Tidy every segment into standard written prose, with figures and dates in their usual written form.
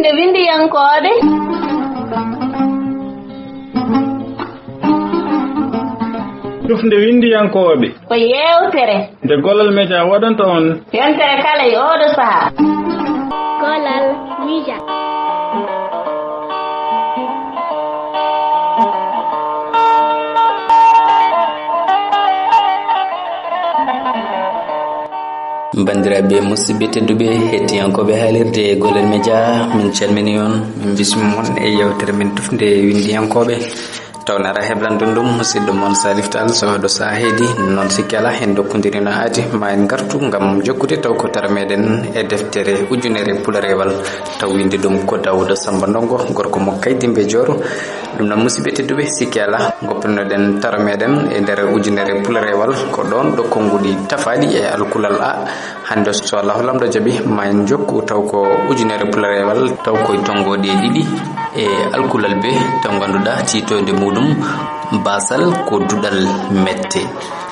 Tufnde windiyankoɓe. Tufnde windiyankoɓe ko yewtere nde Gollal Média waɗanta on yontere kala e oɗo sahaa. Gollal Média. bandiraɓe musidɓe tedduɓe hettiyankoɓe haalirde Gollal Média, min calmini on, min bismi mon e yewtere men Tufnde windiyankoɓe. tawnara heblande ɗum musidɗo moon Salif Tall sohoɗo sa heedi noon sikki ala hen dokkodiri no aadi ma en gartu gam jokkude taw ko tara meɗen e deftere ujunere pularewal taw windi ɗum ko Dawda Samba Ndongo gorko mo Kaydimbe Dioro. ɗum noon musidɓe tedduɓe sikki ala goppinoɗen tara meɗen e nder ujunere pularewal ko ɗon ɗo konnguli tafaɗi e alkulal a. hande so Allah lamɗo jaaɓi ma en jokku taw ko ujunere pularewal taw koye tongoɗe ɗiɗi e alkulal be taw ganduɗa titode muɗum basal ko duɗal mette.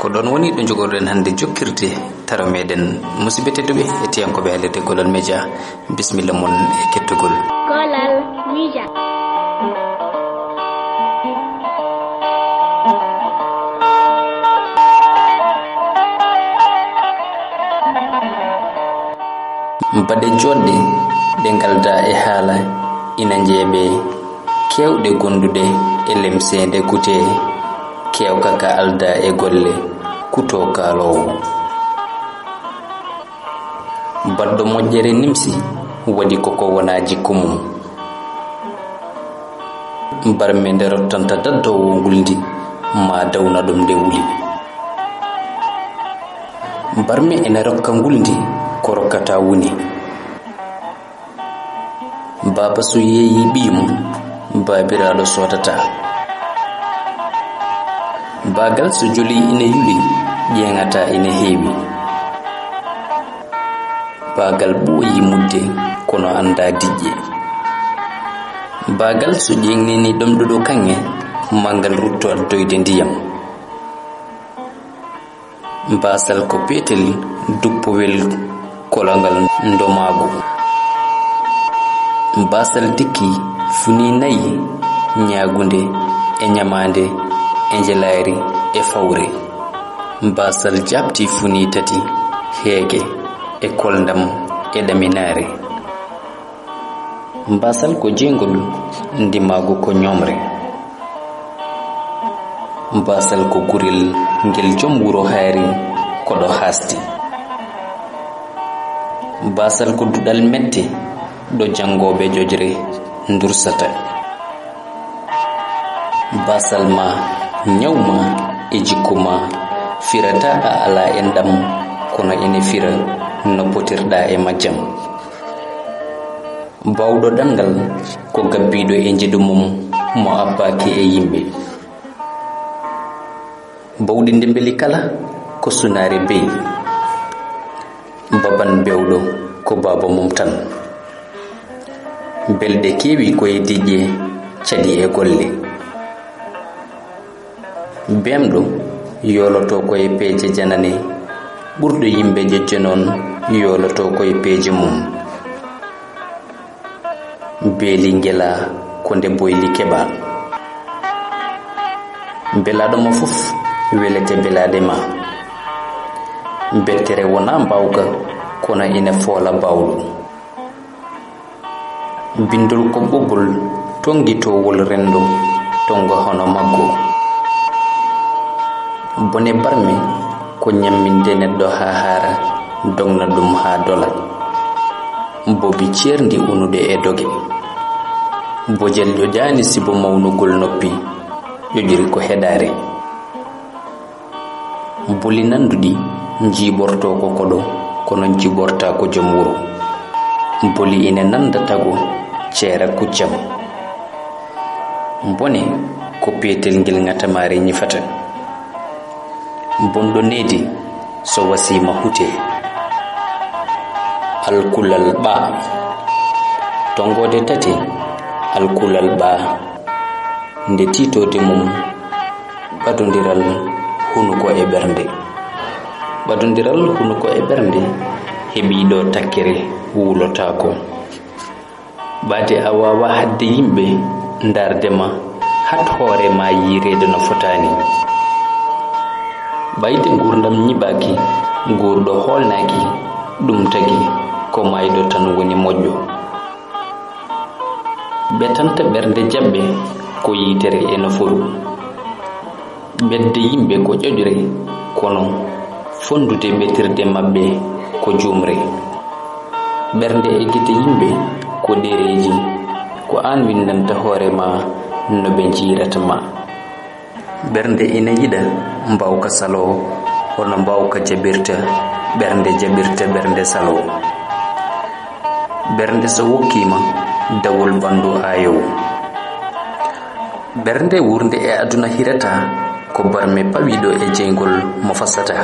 ko ɗon woni ɗo jogorɗen hande jokkirde tara meɗen musidɓe tedduɓe e tiyankoɓe haalirde Gollal Média. bisimilla mon e kettugol Gollal Média. baɗe joɗɗe ɗe galda e haala ina jeeɓe kewɗe gonduɗe e lemsede kute kewka ka alda e golle kuto kalowo. baɗɗo moƴƴere nimsi waɗi koko wona jikku mum. barme nde rottanta daddowo nguldi ma dawna ɗum nde wuli. barme ene rokka nguldi ko rokkata wuni. baba so yeeyi ɓiyum babiraɗo sodata. bagal so joli ina yuli ƴeŋata ina heewi. bagal ɓooyi mudde kono anda diƴƴe. bagal so ƴeŋnini ɗomɗoɗo kanŋe mangal rutto addoyde ndiyam. basal ko petel duppowel kolongal ndomago. basal dikki funi nayi ñagunde e ñamande e jelaari e fawre. basal jabti funi tati heege e koldam e ɗaminare. basal ko jengol ndimago ko ñomre. basal ko gurel ngel jom wuro haari koɗo haasti. basal ko duɗal mette ɗo jangoɓe jojre dursata. basal ma ñawma e jikku ma firata a ala e ndam kono ene fira no potirɗa e majjam. bawɗo ɗangal ko gabbiɗo e jeɗu mum mo abbaki e yimɓe. bawɗi ndembeli kala ko sunare bey. baban bewɗo ko baba mum tan. belɗe kewi koye diƴƴe caɗi e golle. bemɗo yoloto koye peeje janane ɓurɗo yimɓe jejje noon yoloto koye peeje mum. beeli ngela ko nde boyli keɓa. belaɗo ma fof welete belade ma. bettere wona mbawka kono ina foola bawɗo. bindol ko ɓoggol tongitowol rendo tonga hono maggo. bone barme ko ñamminde neɗɗo ha haara dogna ɗum ha dola. bobi ceerndi unude e doge. bojel ƴoƴani sibo mawnugol noppi ƴoƴiri ko heɗare. boli nanduɗi jiiɓorto ko koɗo kono jiɓorta ko joom wuro. boli ina nanda tago ceera kuccam. bone ko peetel ngel ŋatamare ñifata. bonɗo needi so wasima hute. alkulal ɓa. tongode tati alkulal ɓa nde titode mum ɓadodiral hunuko e ɓernde. ɓadodiral hunuko e ɓernde heɓiɗo takkere wulotako. bade a wawa hadde yimɓe ndardema hat hoore ma yirede no fotani. bayde gurdam ñibaki gurɗo holnaki ɗum tagi ko maydo tan woni moƴƴo. betanta ɓernde jabɓe ko yitere e no foru. bedde yimɓe ko ƴoƴre kono fondude ɓetirde mabɓe ko jumre. ɓernde e gite yimɓe ko ɗereji ko an windanta hoorema no ɓe jiirata ma. ɓernde ina yiɗa mbawka salo hono mbawka jabirta ɓernde jabirta ɓernde salo. ɓernde so wokkima dawol bandu ayowo. ɓernde wurde e aduna hirata ko barme pawiɗo e jeygol mo fasata.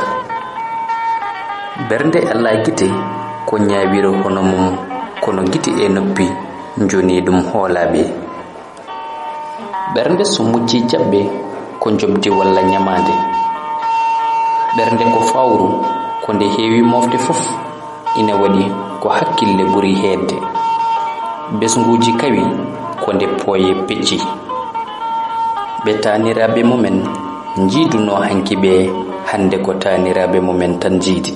ɓernde alla gite ko ñaawiro hono mum kono gite e noppi joni ɗum hoolaɓe. ɓernde so mucci jaɓɓe ko jobdi walla ñamade. ɓernde ko fawru ko nde heewi mofde fof ina waɗi ko hakkille ɓuri heedde. besguji kawi ko nde pooye pecci. ɓe taniraɓe mumen jiiduno hanki ɓe hande ko taniraɓe mumen tan jiidi.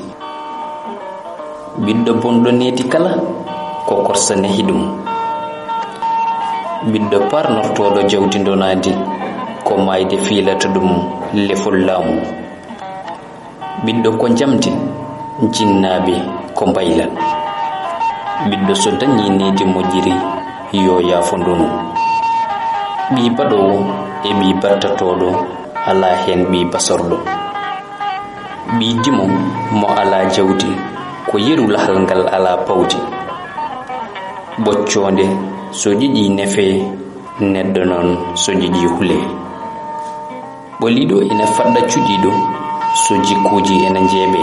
ɓiɗɗo bonɗo needi kala ko korsa nehi ɗum. ɓiɗɗo parnortoɗo jawdi donadi ko mayde fiilata ɗum lefol laamu. ɓiɗɗo ko jamdi jinnaɓe ko mbaylan. ɓiɗɗo so dañi needi moƴƴiri yo yaafo ndonu. ɓi baɗowo e ɓi battatoɗo ala hen ɓi basorɗo. ɓi dimo mo ala jawdi ko yeru lahal ngal ala pawdi. ɓocconde so jiɗi nefe neɗɗo noon so jiɗi hule. ɓoliɗo ina faɗɗa cuɗiɗo so jikkuji ena jeeɓe.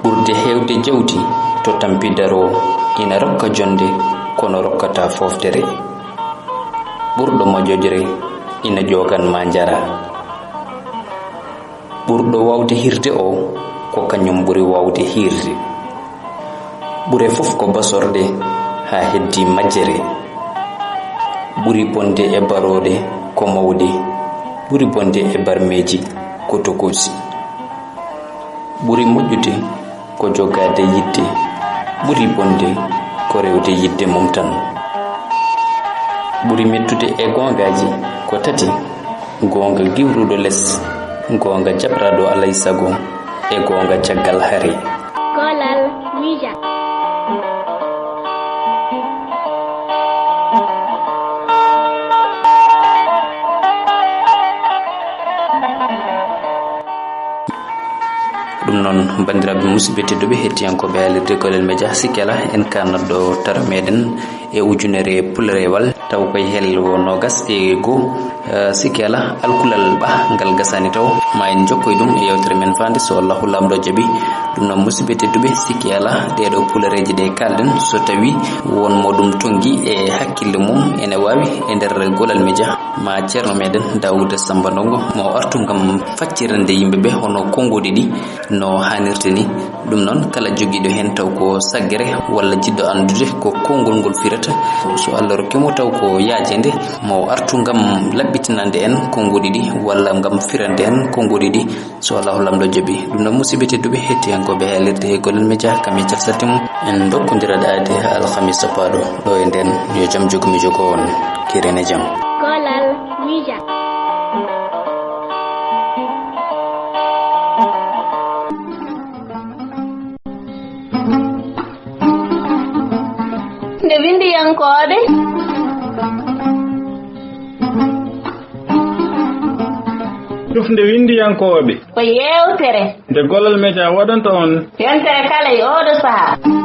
ɓurde hewde jawdi to tampidaro ina rokka jonde kono rokkata foftere. ɓurɗo moƴƴojre ina jogan ma jara. ɓurɗo wawde hirde o ko kañum ɓuri wawde hirde. ɓure fof ko basorɗe ha heddi majjere. ɓuri bonde e barode ko mawde. ɓuri bonde e barmeji ko tokosi. ɓuri moƴƴude ko jogade yidde. ɓuri bonde ko rewde yidde mum tan. ɓuri mettude e gongaji ko tati: gonga giwruɗo less, gonga jaɓraɗo alay sago, e gonga caggal hare. Golal Media. ɗum noon bandiraɓe musidɓe tedduɓe hettiyankoɓe haalirde Golel Media, sikela en kannatɗo tara meɗen e ujunere pulrewal taw koye hello nogas e go sikela alkulal ba ngal gasani taw ma en jokkoy ɗum e yewtere men fande so Allahu lamɗo jaaɓi. ɗum noon musidɓe tedduɓe sikela ɗeɗo pulreji ɗe kalɗen so tawi won moɗum tongi e hakkille mum ene wawi e nder Golel Media ma ceerno meɗen Dawouda Samba Ndongo mo artu gam faccirande yimɓeɓe hono konngodi ɗi no hanirte ni. ɗum noon kala joguiɗo hen taw ko saggere walla jiɗɗo andude ko konngol ngol firata, so Allah rokkimo taw ko yaajede mo artu gam labbitinande en konngodi ɗi walla gam firande en konngodi ɗi so Allahu lamɗo jaaɓi. ɗum noon musidɓe tedduɓe hettiyankoɓe haalirde e Golel Media, kami calsatimum en dokkodiraɗade alhamisa paɗo ɗo e nden yo jaam jogumi jogo on kirene jaam. Golal Media. nde windiyankoɓe Tufnde windiyankoɓe ko yewtere nde Golel Media waɗanta on yontere kala e oɗo saha.